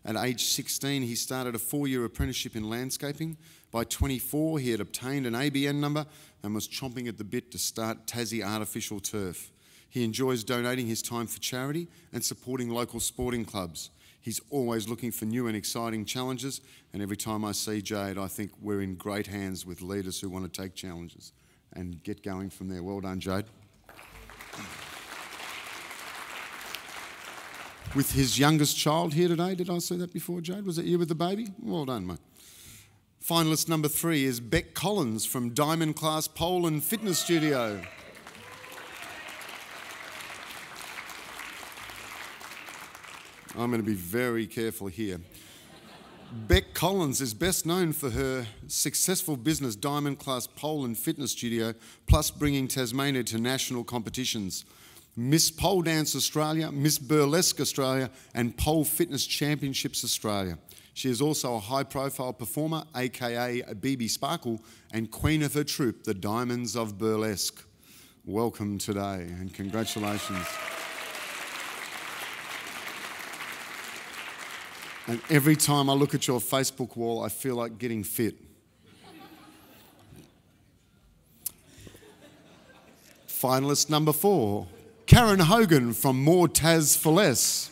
At age 16, he started a 4-year apprenticeship in landscaping. By 24, he had obtained an ABN number and was chomping at the bit to start Tassie Artificial Turf. He enjoys donating his time for charity and supporting local sporting clubs. He's always looking for new and exciting challenges, and every time I see Jade, I think we're in great hands with leaders who want to take challenges and get going from there. Well done, Jade. With his youngest child here today, did I say that before, Jade? Was it you with the baby? Well done, mate. Finalist number 3 is Beck Collins from Diamond Class Pole and Fitness Studio. I'm going to be very careful here. Beck Collins is best known for her successful business Diamond Class Pole and Fitness Studio, plus bringing Tasmania to national competitions. Miss Pole Dance Australia, Miss Burlesque Australia, and Pole Fitness Championships Australia. She is also a high-profile performer, aka a BB Sparkle, and queen of her troupe, the Diamonds of Burlesque. Welcome today, and congratulations. And every time I look at your Facebook wall, I feel like getting fit. Finalist number 4, Karen Hogan from More Tas for Less.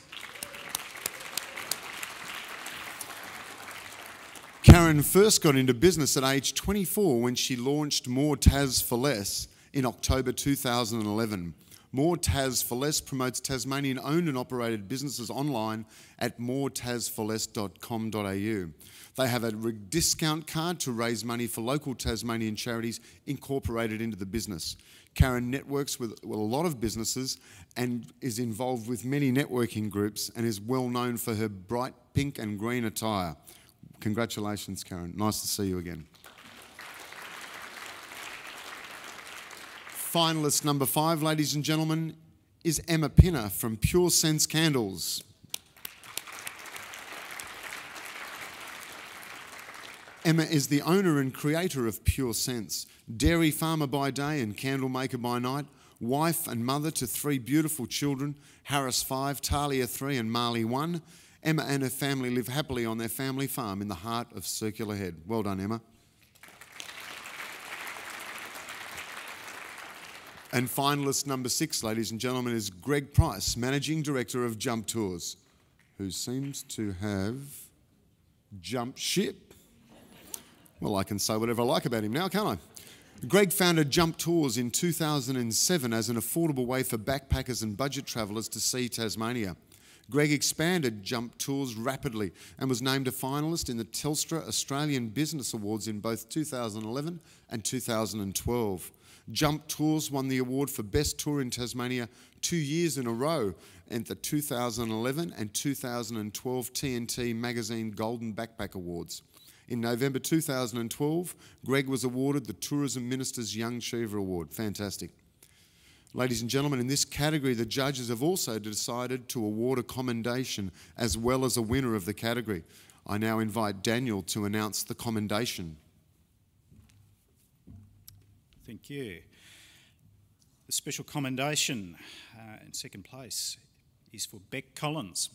Karen first got into business at age 24 when she launched More Tas for Less in October 2011. More Tas for Less promotes Tasmanian owned and operated businesses online at moretasforless.com.au. They have a discount card to raise money for local Tasmanian charities incorporated into the business. Karen networks with a lot of businesses and is involved with many networking groups and is well known for her bright pink and green attire. Congratulations, Karen. Nice to see you again. Finalist number 5, ladies and gentlemen, is Emma Pinner from Pure Sense Candles. Emma is the owner and creator of Pure Sense, dairy farmer by day and candle maker by night, wife and mother to 3 beautiful children, Harris 5, Talia 3 and Marley 1. Emma and her family live happily on their family farm in the heart of Circular Head. Well done, Emma. And finalist number 6, ladies and gentlemen, is Greg Price, Managing Director of Jump Tours, who seems to have jumped ship. Well, I can say whatever I like about him now, can't I? Greg founded Jump Tours in 2007 as an affordable way for backpackers and budget travellers to see Tasmania. Greg expanded Jump Tours rapidly and was named a finalist in the Telstra Australian Business Awards in both 2011 and 2012. Jump Tours won the award for Best Tour in Tasmania 2 years in a row at the 2011 and 2012 TNT Magazine Golden Backpack Awards. In November 2012, Greg was awarded the Tourism Minister's Young Achiever Award. Fantastic. Ladies and gentlemen, in this category, the judges have also decided to award a commendation as well as a winner of the category. I now invite Daniel to announce the commendation. Thank you. The special commendation in second place is for Beck Collins.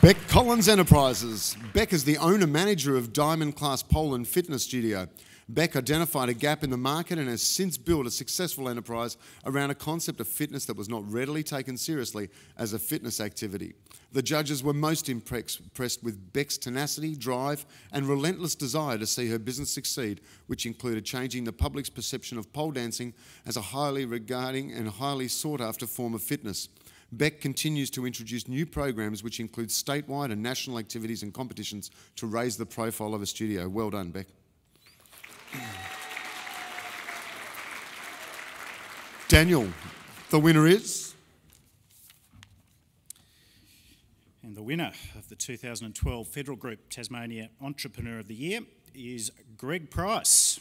Beck Collins Enterprises. Beck is the owner-manager of Diamond Class Pole and Fitness Studio. Beck identified a gap in the market and has since built a successful enterprise around a concept of fitness that was not readily taken seriously as a fitness activity. The judges were most impressed with Beck's tenacity, drive and relentless desire to see her business succeed, which included changing the public's perception of pole dancing as a highly regarding and highly sought-after form of fitness. Beck continues to introduce new programs which include statewide and national activities and competitions to raise the profile of a studio. Well done, Beck. Daniel, the winner is? And the winner of the 2012 Federal Group Tasmania Entrepreneur of the Year is Greg Price.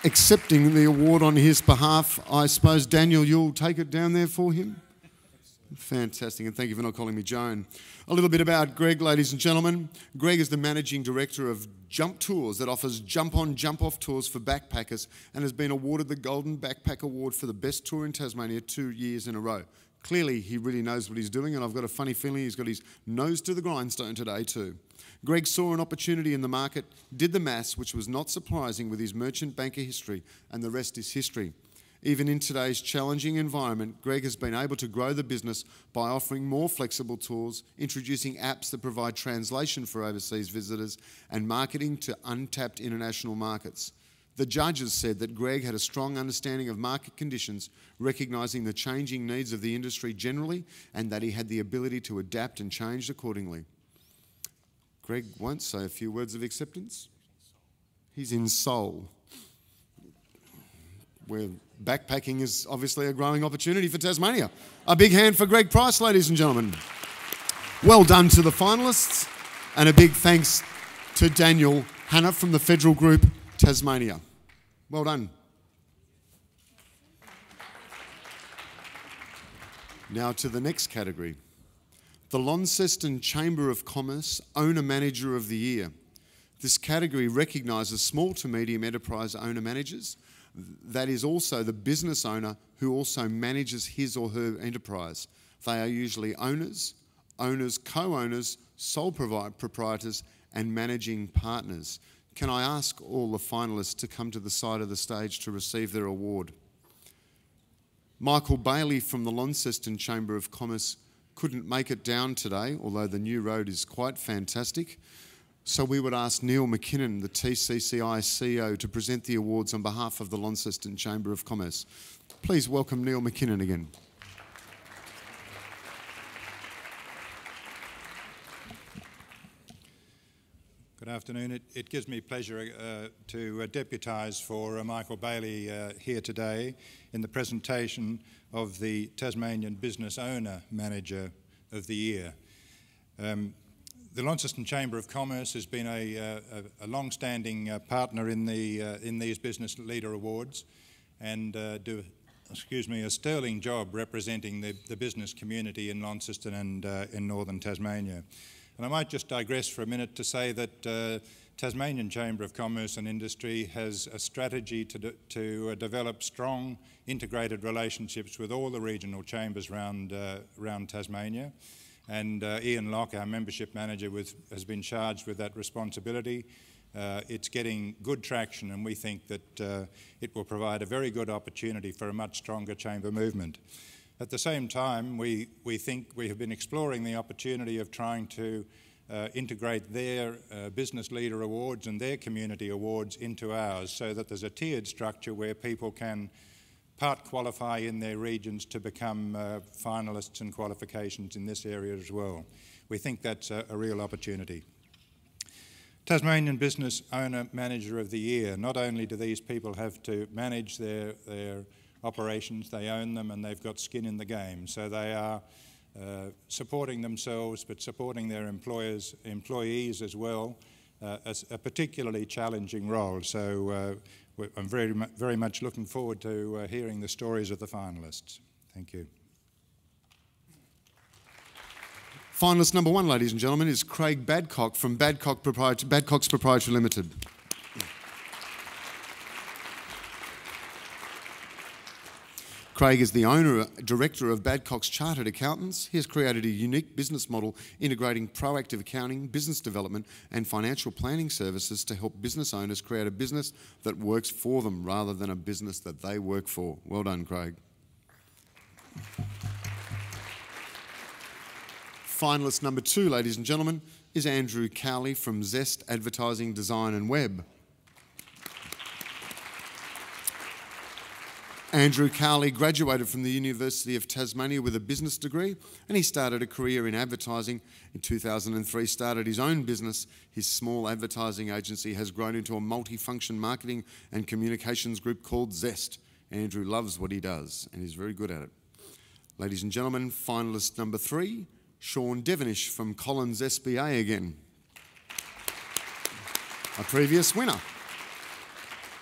Accepting the award on his behalf, I suppose, Daniel, you'll take it down there for him? Fantastic, and thank you for not calling me Joan. A little bit about Greg, ladies and gentlemen. Greg is the Managing Director of Jump Tours that offers jump-on, jump-off tours for backpackers and has been awarded the Golden Backpack Award for the best tour in Tasmania 2 years in a row. Clearly, he really knows what he's doing, and I've got a funny feeling he's got his nose to the grindstone today too. Greg saw an opportunity in the market, did the maths, which was not surprising with his merchant banker history, and the rest is history. Even in today's challenging environment, Greg has been able to grow the business by offering more flexible tours, introducing apps that provide translation for overseas visitors, and marketing to untapped international markets. The judges said that Greg had a strong understanding of market conditions, recognising the changing needs of the industry generally, and that he had the ability to adapt and change accordingly. Greg won't say a few words of acceptance. He's in Seoul, where backpacking is obviously a growing opportunity for Tasmania. A big hand for Greg Price, ladies and gentlemen. Well done to the finalists, and a big thanks to Daniel Hanna from the Federal Group Tasmania. Well done. Now to the next category. The Launceston Chamber of Commerce Owner-Manager of the Year. This category recognises small to medium enterprise owner-managers. That is also the business owner who also manages his or her enterprise. They are usually owners, co-owners, sole proprietors and managing partners. Can I ask all the finalists to come to the side of the stage to receive their award? Michael Bailey from the Launceston Chamber of Commerce couldn't make it down today, although the new road is quite fantastic. So we would ask Neil McKinnon, the TCCI CEO, to present the awards on behalf of the Launceston Chamber of Commerce. Please welcome Neil McKinnon again. Good afternoon. It gives me pleasure to deputise for Michael Bailey here today in the presentation of the Tasmanian Business Owner Manager of the Year. The Launceston Chamber of Commerce has been a long-standing partner in these Business Leader Awards and do a sterling job representing the business community in Launceston and in northern Tasmania. And I might just digress for a minute to say that Tasmanian Chamber of Commerce and Industry has a strategy to develop strong integrated relationships with all the regional chambers around Tasmania. And Ian Locke, our membership manager, has been charged with that responsibility. It's getting good traction, and we think that it will provide a very good opportunity for a much stronger chamber movement. At the same time, we think we have been exploring the opportunity of trying to integrate their Business Leader Awards and their Community Awards into ours so that there's a tiered structure where people can part qualify in their regions to become finalists and qualifications in this area as well. We think that's a real opportunity. Tasmanian Business Owner Manager of the Year. Not only do these people have to manage their operations, they own them and they've got skin in the game. So they are supporting themselves but supporting their employees as well, as a particularly challenging role. So I'm very much looking forward to hearing the stories of the finalists. Thank you. Finalist number 1, ladies and gentlemen, is Craig Badcock from Badcock's Proprietary Limited. Craig is the director of Badcock's Chartered Accountants. He has created a unique business model integrating proactive accounting, business development and financial planning services to help business owners create a business that works for them rather than a business that they work for. Well done, Craig. Finalist number 2, ladies and gentlemen, is Andrew Cowley from Zest Advertising Design and Web. Andrew Cowley graduated from the University of Tasmania with a business degree, and he started a career in advertising. In 2003, started his own business. His small advertising agency has grown into a multifunction marketing and communications group called Zest. Andrew loves what he does, and he's very good at it. Ladies and gentlemen, finalist number 3, Sean Devonish from Collins SBA again, a previous winner.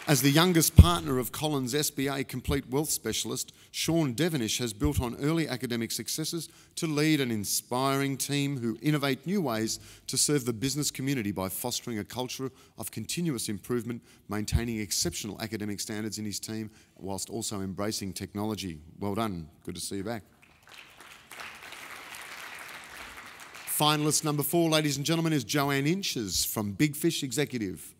As the youngest partner of Collins SBA Complete Wealth Specialist, Sean Devonish has built on early academic successes to lead an inspiring team who innovate new ways to serve the business community by fostering a culture of continuous improvement, maintaining exceptional academic standards in his team, whilst also embracing technology. Well done. Good to see you back. Finalist number 4, ladies and gentlemen, is Joanne Inches from Big Fish Executive.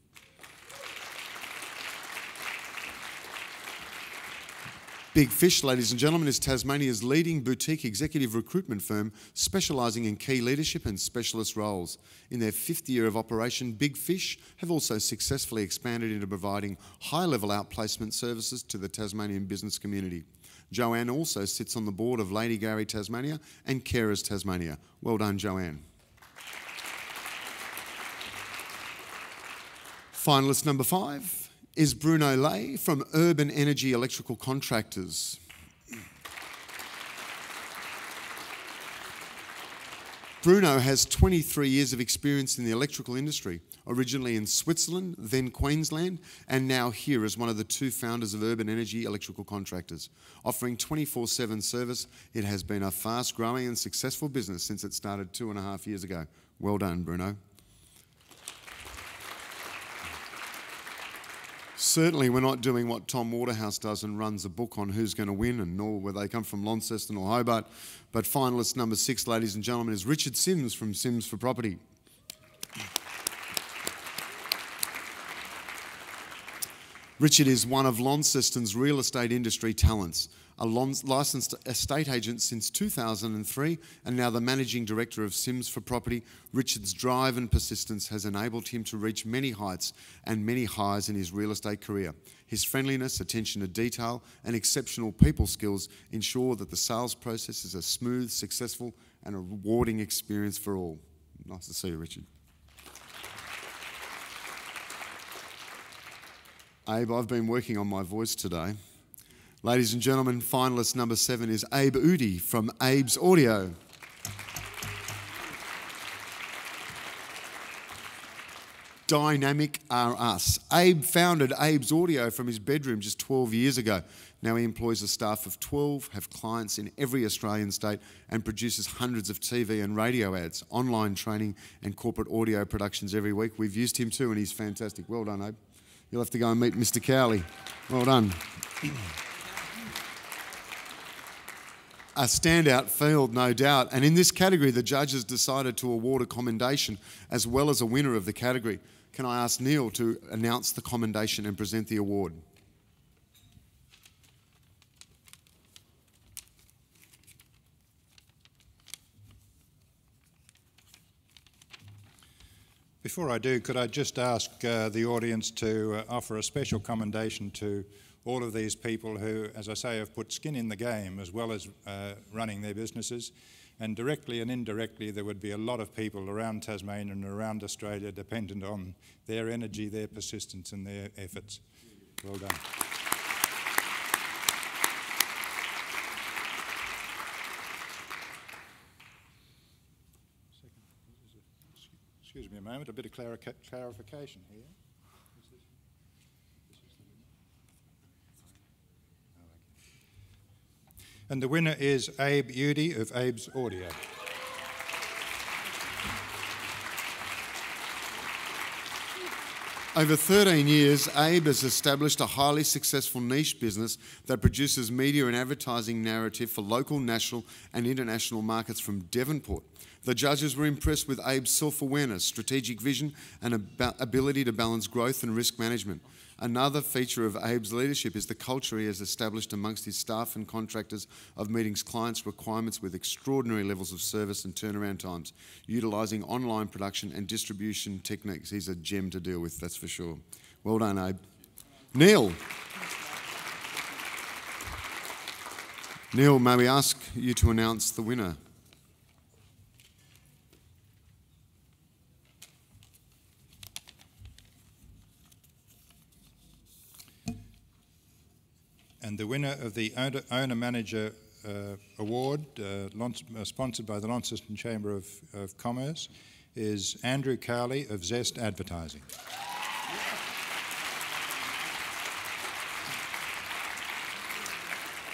Big Fish, ladies and gentlemen, is Tasmania's leading boutique executive recruitment firm specialising in key leadership and specialist roles. In their 5th year of operation, Big Fish have also successfully expanded into providing high-level outplacement services to the Tasmanian business community. Joanne also sits on the board of Lady Gary Tasmania and Carers Tasmania. Well done, Joanne. Finalist number 5 is Bruno Lay from Urban Energy Electrical Contractors. Bruno has 23 years of experience in the electrical industry, originally in Switzerland, then Queensland, and now here as one of the 2 founders of Urban Energy Electrical Contractors. Offering 24/7 service, it has been a fast-growing and successful business since it started 2.5 years ago. Well done, Bruno. Certainly we're not doing what Tom Waterhouse does and runs a book on who's going to win, and nor whether they come from Launceston or Hobart. But finalist number 6, ladies and gentlemen, is Richard Sims from Sims for Property. Richard is one of Launceston's real estate industry talents, a licensed estate agent since 2003 and now the managing director of Sims for Property. Richard's drive and persistence has enabled him to reach many heights and many highs in his real estate career. His friendliness, attention to detail and exceptional people skills ensure that the sales process is a smooth, successful and a rewarding experience for all. Nice to see you, Richard. Abe, I've been working on my voice today. Ladies and gentlemen, finalist number 7 is Abe Udi from Abe's Audio. Dynamic are us. Abe founded Abe's Audio from his bedroom just 12 years ago. Now he employs a staff of 12, have clients in every Australian state and produces hundreds of TV and radio ads, online training and corporate audio productions every week. We've used him too and he's fantastic. Well done, Abe. You'll have to go and meet Mr. Cowley. Well done. A standout field, no doubt. And in this category, the judges decided to award a commendation as well as a winner of the category. Can I ask Neil to announce the commendation and present the award? Before I do, could I just ask the audience to offer a special commendation to all of these people who, as I say, have put skin in the game as well as running their businesses. And directly and indirectly, there would be a lot of people around Tasmania and around Australia dependent on their energy, their persistence and their efforts. Well done. excuse me a moment, a bit of clarification here. And the winner is Abe Udy of Abe's Audio. Over 13 years, Abe has established a highly successful niche business that produces media and advertising narrative for local, national and international markets from Devonport. The judges were impressed with Abe's self-awareness, strategic vision and ability to balance growth and risk management. Another feature of Abe's leadership is the culture he has established amongst his staff and contractors of meeting clients' requirements with extraordinary levels of service and turnaround times, utilising online production and distribution techniques. He's a gem to deal with, that's for sure. Well done, Abe. Neil. Neil, may we ask you to announce the winner? And the winner of the Owner-Manager Award, sponsored by the Launceston Chamber of Commerce, is Andrew Cowley of Zest Advertising.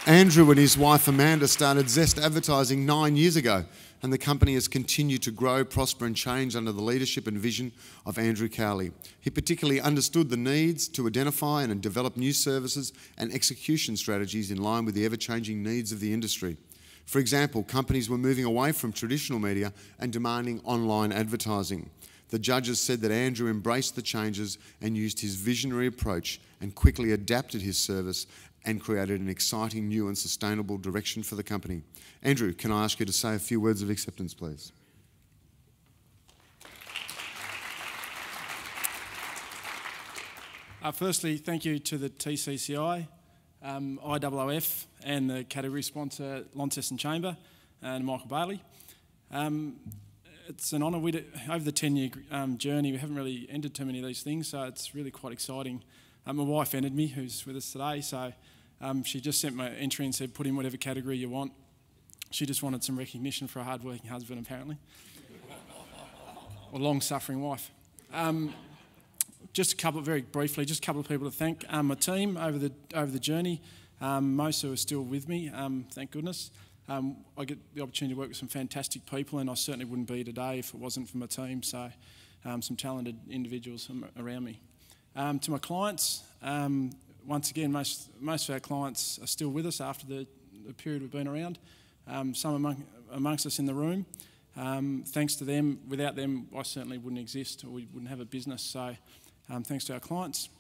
Andrew and his wife Amanda started Zest Advertising 9 years ago, and the company has continued to grow, prosper and change under the leadership and vision of Andrew Cowley. He particularly understood the needs to identify and develop new services and execution strategies in line with the ever-changing needs of the industry. For example, companies were moving away from traditional media and demanding online advertising. The judges said that Andrew embraced the changes and used his visionary approach and quickly adapted his service and created an exciting new and sustainable direction for the company. Andrew, can I ask you to say a few words of acceptance, please? Firstly, thank you to the TCCI, IOOF and the category sponsor Launceston Chamber and Michael Bailey. It's an honour. Over the 10-year journey, we haven't really entered too many of these things, so it's really quite exciting. My wife entered me, who's with us today, so she just sent my entry and said, put in whatever category you want. She just wanted some recognition for a hard-working husband, apparently. Or long-suffering wife. Just a couple, very briefly, just a couple of people to thank. My team over the journey, most who are still with me, thank goodness. I get the opportunity to work with some fantastic people, and I certainly wouldn't be today if it wasn't for my team, so some talented individuals around me. To my clients, once again, most of our clients are still with us after the period we've been around. Some amongst us in the room. Thanks to them, without them I certainly wouldn't exist, or we wouldn't have a business, so thanks to our clients.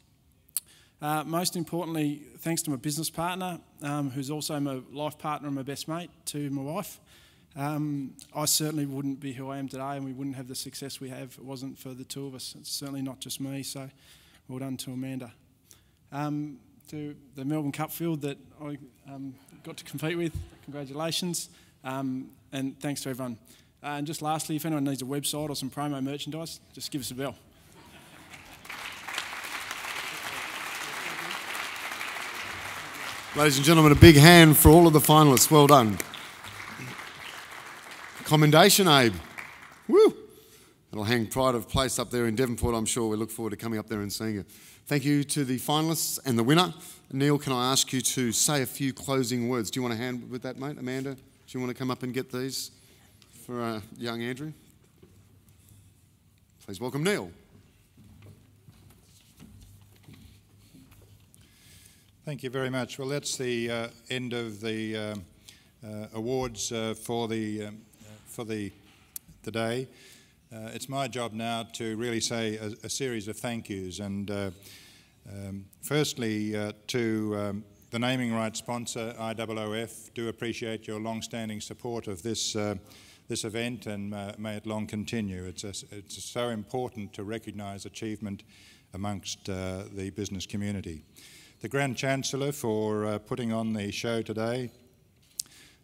Most importantly, thanks to my business partner, who's also my life partner and my best mate, to my wife. I certainly wouldn't be who I am today, and we wouldn't have the success we have if it wasn't for the two of us. It's certainly not just me, so well done to Amanda. To the Melbourne Cup field that I got to compete with, congratulations, and thanks to everyone. And just lastly, if anyone needs a website or some promo merchandise, just give us a bell. Ladies and gentlemen, a big hand for all of the finalists. Well done. Commendation, Abe. Woo! It'll hang pride of place up there in Devonport, I'm sure. We look forward to coming up there and seeing it. Thank you to the finalists and the winner. Neil, can I ask you to say a few closing words? Do you want a hand with that, mate? Amanda, do you want to come up and get these for young Andrew? Please welcome Neil. Thank you very much. Well, that's the end of the awards for the day. It's my job now to really say a series of thank yous, and firstly to the naming rights sponsor IOOF. Do appreciate your long-standing support of this event, and may it long continue. It's so important to recognise achievement amongst the business community. The Grand Chancellor for putting on the show today,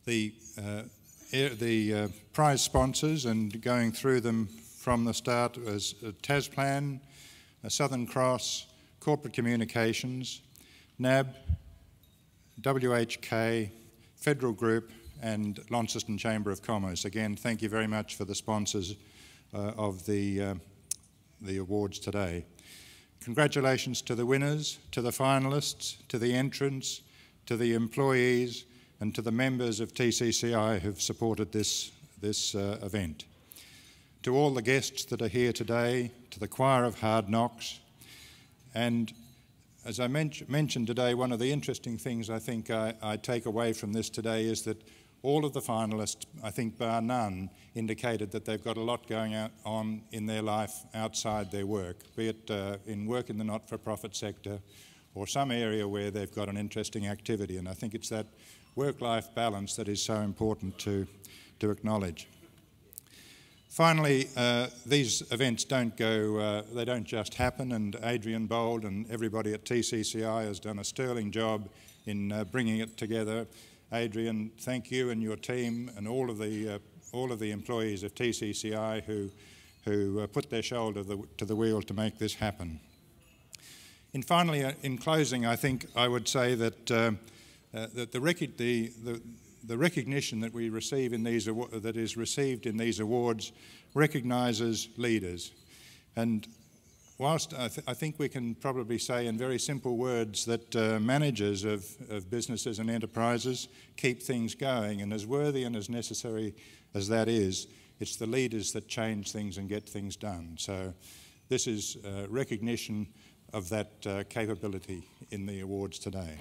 the prize sponsors, and going through them from the start was Tasplan, Southern Cross, Corporate Communications, NAB, WHK, Federal Group and Launceston Chamber of Commerce. Again, thank you very much for the sponsors of the the awards today. Congratulations to the winners, to the finalists, to the entrants, to the employees, and to the members of TCCI who've supported this event. To all the guests that are here today, to the choir of Hard Knocks, and as I mentioned today, one of the interesting things I think I take away from this today is that all of the finalists, I think bar none, indicated that they've got a lot going on in their life outside their work, be it in work in the not-for-profit sector or some area where they've got an interesting activity. And I think it's that work-life balance that is so important to acknowledge. Finally, these events don't just happen, and Adrian Bold and everybody at TCCI has done a sterling job in bringing it together. Adrian, thank you and your team and all of the employees of TCCI who put their shoulder to the wheel to make this happen. And finally, in closing, I think I would say that the recognition that we receive in these that is received in these awards recognises leaders, and whilst I think we can probably say in very simple words that managers of businesses and enterprises keep things going, and as worthy and as necessary as that is, it's the leaders that change things and get things done. So this is recognition of that capability in the awards today.